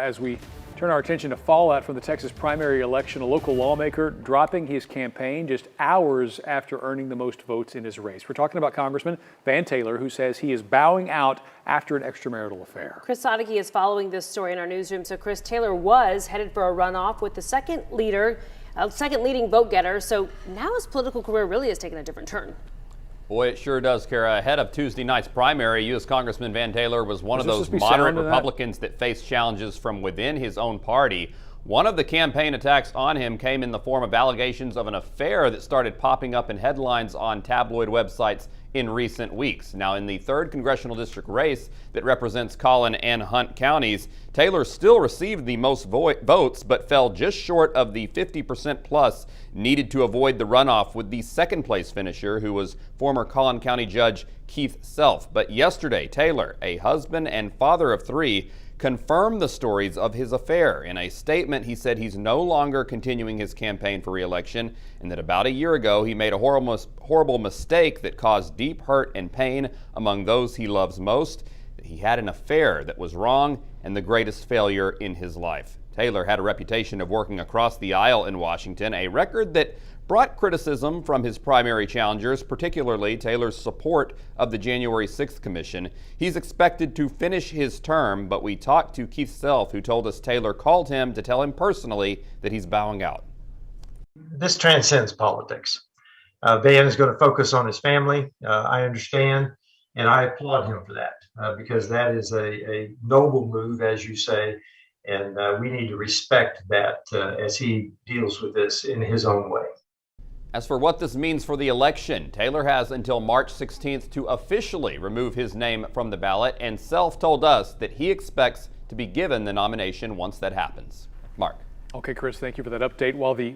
As we turn our attention to fallout from the Texas primary election, a local lawmaker dropping his campaign just hours after earning the most votes in his race. We're talking about Congressman Van Taylor, who says he is bowing out after an extramarital affair. Chris Sadeghi is following this story in our newsroom. So Chris, Taylor was headed for a runoff with the second leading vote getter. So now his political career really has taken a different turn. Boy, it sure does, Kara. Ahead of Tuesday night's primary, U.S. Congressman Van Taylor was one of those moderate Republicans that faced challenges from within his own party. One of the campaign attacks on him came in the form of allegations of an affair that started popping up in headlines on tabloid websites in recent weeks. Now, in the 3rd Congressional District race that represents Collin and Hunt counties, Taylor still received the most votes, but fell just short of the 50% plus needed to avoid the runoff with the second place finisher, who was former Collin County Judge Keith Self. But yesterday, Taylor, a husband and father of 3, confirmed the stories of his affair. In a statement, he said he's no longer continuing his campaign for re-election, and that about a year ago he made a horrible mistake that caused deep hurt and pain among those he loves most. That he had an affair that was wrong and the greatest failure in his life. Taylor had a reputation of working across the aisle in Washington, a record that brought criticism from his primary challengers, particularly Taylor's support of the January 6th Commission. He's expected to finish his term, but we talked to Keith Self, who told us Taylor called him to tell him personally that he's bowing out. This transcends politics. Van is going to focus on his family. I understand, and I applaud him for that because that is a noble move, as you say, and we need to respect that as he deals with this in his own way. As for what this means for the election, Taylor has until March 16th to officially remove his name from the ballot, and Self told us that he expects to be given the nomination once that happens. Mark. Okay, Chris, thank you for that update. While the